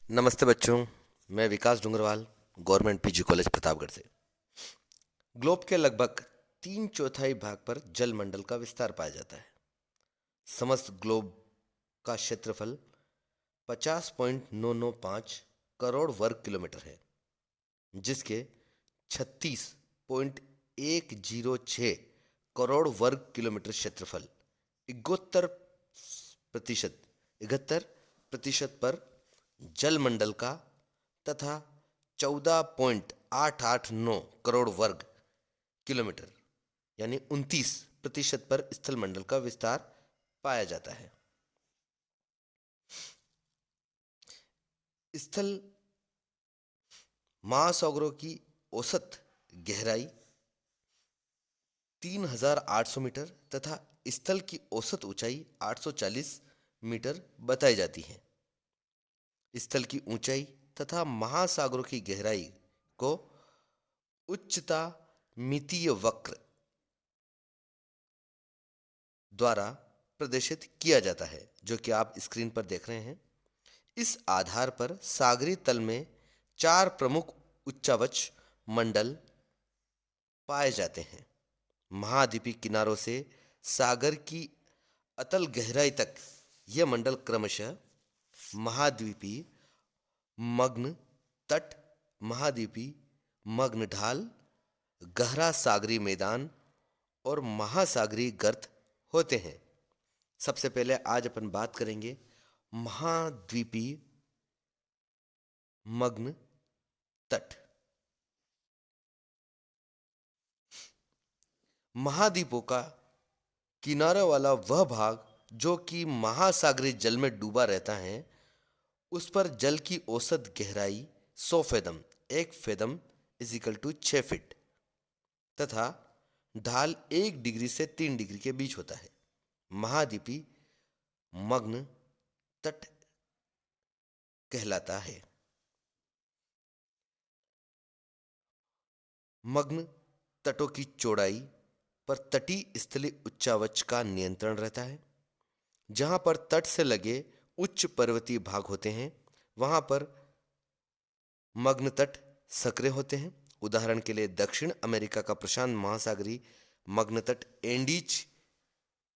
नमस्ते बच्चों। मैं Vikas Doongarwal, government PG college Pratapgarh से। ग्लोब के लगभग 3/4 भाग पर जलमंडल का विस्तार पाया जाता है। समस्त ग्लोब का क्षेत्रफल 50.995 करोड़ वर्ग किलोमीटर है, जिसके 36.106 करोड़ वर्ग किलोमीटर क्षेत्रफल 71% 71% पर जलमंडल का तथा 14.889 करोड़ वर्ग किलोमीटर यानी 29% पर स्थल मंडल का विस्तार पाया जाता है। स्थल महासागरों की औसत गहराई 3,800 मीटर तथा स्थल की औसत ऊंचाई 840 मीटर बताई जाती है। स्थल की ऊंचाई तथा महासागरों की गहराई को उच्चता मितीय वक्र द्वारा प्रदर्शित किया जाता है, जो कि आप स्क्रीन पर देख रहे हैं। इस आधार पर सागरीय तल में 4 प्रमुख उच्चावच मंडल पाए जाते हैं। महाद्वीपीय किनारों से सागर की अतल गहराई तक यह मंडल क्रमशः महाद्वीपीय मग्न तट, महाद्वीपीय मग्न ढाल, गहरा सागरीय मैदान और महासागरीय गर्त होते हैं। सबसे पहले आज अपन बात करेंगे महाद्वीपीय मग्न तट। महाद्वीपों का किनारे वाला वह भाग जो कि महासागरीय जल में डूबा रहता है, उस पर जल की औसत गहराई 100 फेदम, 1 फेदम इज इक्वल टू 6 फीट तथा ढाल 1 डिग्री से 3 डिग्री के बीच होता है। महाद्वीपीय मग्न तट कहलाता है। मग्न तटों की चौड़ाई पर तटीय स्थलीय उच्चावच का नियंत्रण रहता है। जहां पर तट से लगे उच्च पर्वतीय भाग होते हैं, वहां पर मग्न तट सक्रिय होते हैं। उदाहरण के लिए दक्षिण अमेरिका का प्रशांत महासागरीय मग्न तट एंडीज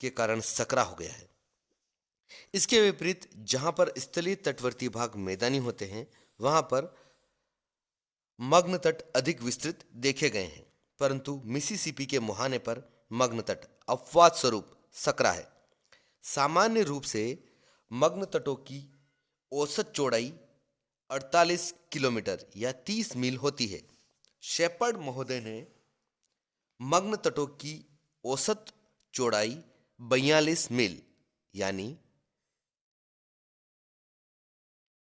के कारण सकरा हो गया है। इसके विपरीत जहां पर स्थलीय तटवर्ती भाग मैदानी होते हैं, वहां पर मग्न तट अधिक विस्तृत देखे गए हैं, परंतु मिसिसिपी के मुहाने पर मग्न तट अपवाद स्वरूप सकरा है। सामान्य रूप से मग्न तटों की औसत चौड़ाई 48 किलोमीटर या 30 मील होती है। शेपर्ड महोदय ने मग्न तटों की औसत चौड़ाई 42 मील यानी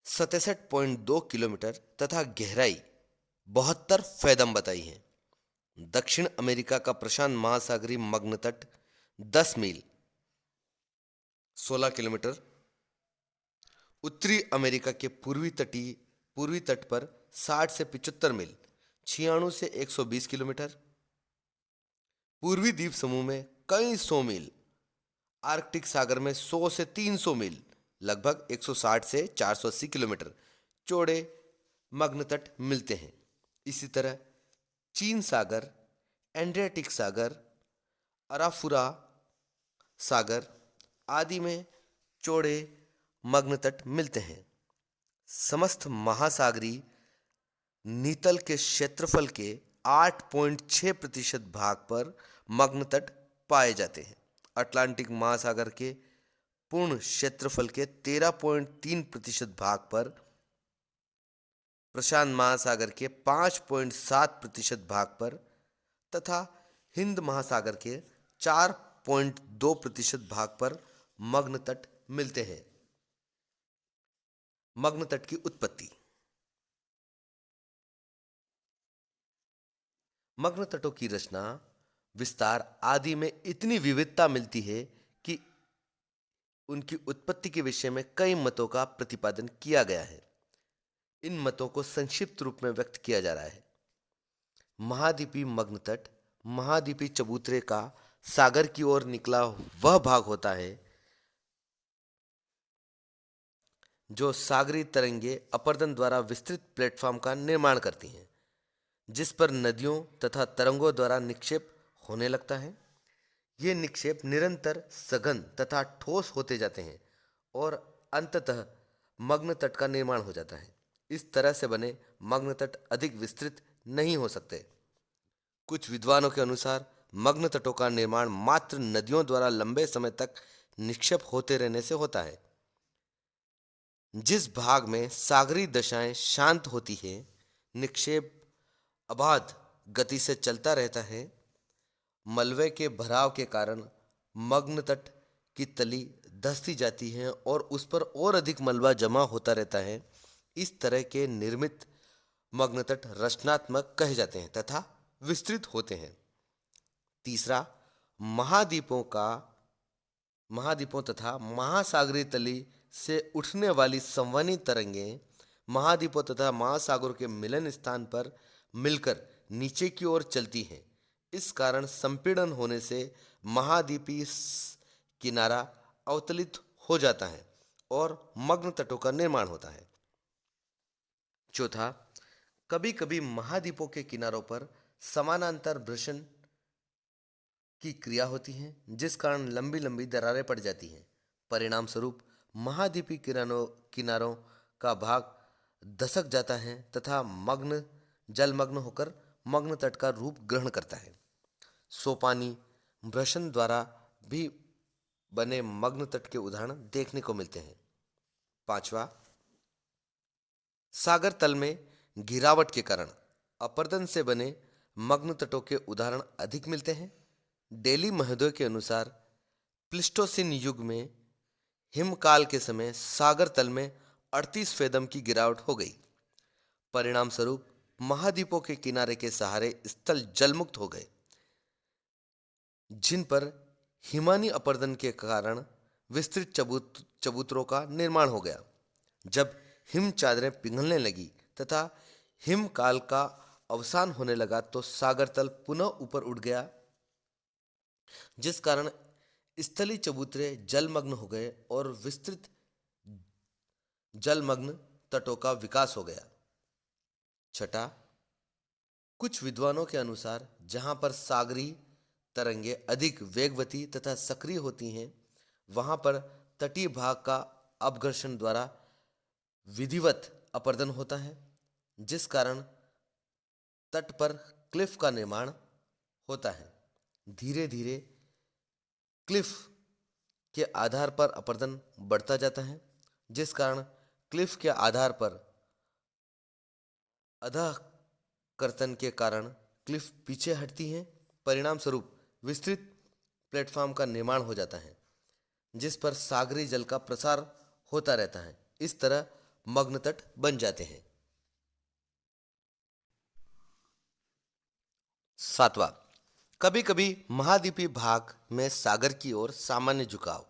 67.2 किलोमीटर तथा गहराई 72 फैदम बताई है। दक्षिण अमेरिका का प्रशांत महासागरीय मग्न तट 10 मील 16 किलोमीटर, उत्तरी अमेरिका के पूर्वी तट पर 60 से 75 मील 96 से 120 किलोमीटर, पूर्वी द्वीप समूह में कई सौ मील, आर्कटिक सागर में 100 से 300 मील लगभग 160 से 480 किलोमीटर चौड़े मग्न तट मिलते हैं। इसी तरह चीन सागर, एड्रियाटिक सागर, अराफुरा सागर आदि में चौड़े मग्न तट मिलते हैं। समस्त महासागरीय नीतल के क्षेत्रफल के 8.6% भाग पर मग्न तट पाए जाते हैं। अटलांटिक महासागर के पूर्ण क्षेत्रफल के 13.3% भाग पर, प्रशांत महासागर के 5.7% भाग पर तथा हिंद महासागर के 4.2% भाग पर मग्न तट मिलते हैं। मग्न तट की उत्पत्ति। मग्न तटों की रचना, विस्तार आदि में इतनी विविधता मिलती है कि उनकी उत्पत्ति के विषय में कई मतों का प्रतिपादन किया गया है। इन मतों को संक्षिप्त रूप में व्यक्त किया जा रहा है। महाद्वीपीय मग्न तट महाद्वीपीय चबूतरे का सागर की ओर निकला वह भाग होता है जो सागरी तरंगे अपर्दन द्वारा विस्तृत प्लेटफॉर्म का निर्माण करती हैं, जिस पर नदियों तथा तरंगों द्वारा निक्षेप होने लगता है। ये निक्षेप निरंतर सघन तथा ठोस होते जाते हैं और अंततः मग्न तट का निर्माण हो जाता है। इस तरह से बने मग्न तट अधिक विस्तृत नहीं हो सकते। कुछ विद्वानों के अनुसार मग्न तटों का निर्माण मात्र नदियों द्वारा लंबे समय तक निक्षेप होते रहने से होता है। जिस भाग में सागरी दशाएं शांत होती है, निक्षेप अबाध गति से चलता रहता है। मलबे के भराव के कारण मग्न तट की तली धंसती जाती है और उस पर और अधिक मलबा जमा होता रहता है। इस तरह के निर्मित मग्न तट रचनात्मक कहे जाते हैं तथा विस्तृत होते हैं। तीसरा, महाद्वीपों तथा महासागरीय तली से उठने वाली संवहनी तरंगें महाद्वीपों तथा महासागरों के मिलन स्थान पर मिलकर नीचे की ओर चलती हैं। इस कारण संपीड़न होने से महाद्वीपीय किनारा अवतलित हो जाता है और मग्न तटों का निर्माण होता है। चौथा, कभी कभी महाद्वीपों के किनारों पर समानांतर घर्षण की क्रिया होती है, जिस कारण लंबी लंबी दरारें पड़ जाती हैं। परिणाम स्वरूप महाद्वीपीय किनारों का भाग धसक जाता है तथा जलमग्न होकर मग्न तट का रूप ग्रहण करता है। सोपानी घर्षण द्वारा भी बने मग्न तट के उदाहरण देखने को मिलते हैं। पांचवा, सागर तल में गिरावट के कारण अपरदन से बने मग्न तटों के उदाहरण अधिक मिलते हैं। डेली महोदय के अनुसार प्लिस्टोसिन युग में हिमकाल के समय सागर तल में 38 फेदम की गिरावट हो गई। परिणाम स्वरूप महाद्वीपों के किनारे के सहारे स्थल जलमुक्त हो गए, जिन पर हिमानी अपरदन के कारण विस्तृत चबूतरों का निर्माण हो गया। जब हिम चादरें पिघलने लगी तथा हिमकाल का अवसान होने लगा तो सागर तल पुनः ऊपर उठ गया, जिस कारण स्थलीय चबूतरे जलमग्न हो गए और विस्तृत जलमग्न तटों का विकास हो गया। छठा, कुछ विद्वानों के अनुसार जहां पर सागरी तरंगे अधिक वेगवती तथा सक्रिय होती हैं, वहां पर तटीय भाग का अपघर्षण द्वारा विधिवत अपरदन होता है, जिस कारण तट पर क्लिफ का निर्माण होता है। धीरे धीरे क्लिफ के आधार पर अपरदन बढ़ता जाता है, जिस कारण क्लिफ के आधार पर अधः कर्तन के कारण क्लिफ पीछे हटती हैं। परिणाम स्वरूप विस्तृत प्लेटफॉर्म का निर्माण हो जाता है, जिस पर सागरी जल का प्रसार होता रहता है। इस तरह मग्न तट बन जाते हैं। सातवां, कभी कभी महाद्वीपीय भाग में सागर की ओर सामान्य झुकाव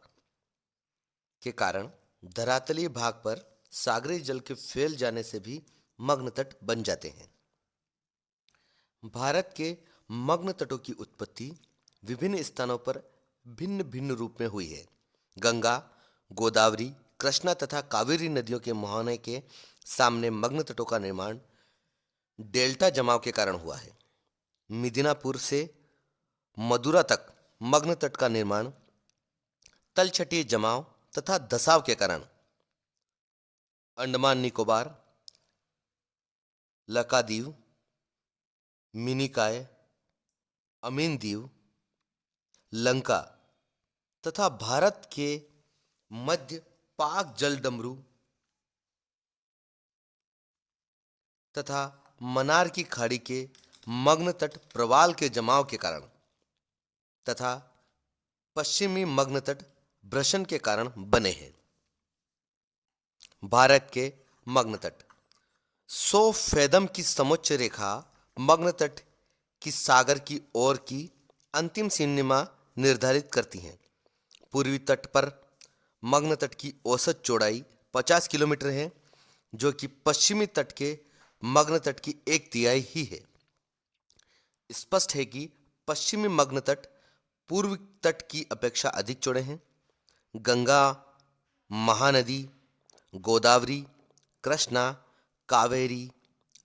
के कारण धरातलीय भाग पर सागरी जल के फैल जाने से भी मग्न तट बन जाते हैं। भारत के मग्न तटों की उत्पत्ति विभिन्न स्थानों पर भिन्न भिन्न रूप में हुई है। गंगा, गोदावरी, कृष्णा तथा कावेरी नदियों के मुहाने के सामने मग्न तटों का निर्माण डेल्टा जमाव के कारण हुआ है। मिदिनापुर से मदुरा तक मग्न तट का निर्माण तलछटीय जमाव तथा धसाव के कारण अंडमान निकोबार, लक्षद्वीप, मिनिकॉय, अमीन द्वीप, लंका तथा भारत के मध्य पाक जलडमरू तथा मन्नार की खाड़ी के मग्न तट प्रवाल के जमाव के कारण तथा पश्चिमी मग्न तट भ्रषण के कारण बने हैं। भारत के मग्न तट 100 फेदम की समोच्च रेखा मग्न तट की सागर की ओर की अंतिम सीमा निर्धारित करती हैं। पूर्वी तट पर मग्न तट की औसत चौड़ाई 50 किलोमीटर है, जो कि पश्चिमी तट के मग्न तट की 1/3 ही है। स्पष्ट है कि पश्चिमी मग्न तट पूर्वी तट की अपेक्षा अधिक चौड़े हैं। गंगा, महानदी, गोदावरी, कृष्णा, कावेरी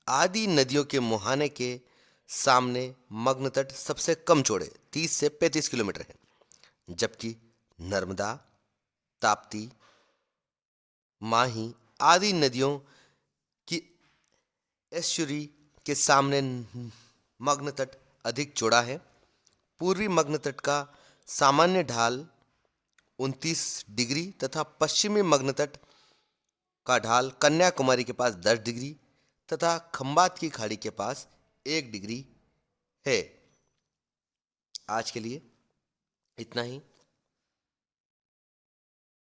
आदि नदियों के मुहाने के सामने मग्न तट सबसे कम चौड़े 30 से 35 किलोमीटर है, जबकि नर्मदा, ताप्ती, माही आदि नदियों की एस्चुरी के सामने मग्न तट अधिक चौड़ा है। पूर्वी मग्न तट का सामान्य ढाल 29 डिग्री तथा पश्चिमी मग्न तट का ढाल कन्याकुमारी के पास 10 डिग्री तथा खंबात की खाड़ी के पास 1 डिग्री है। आज के लिए इतना ही।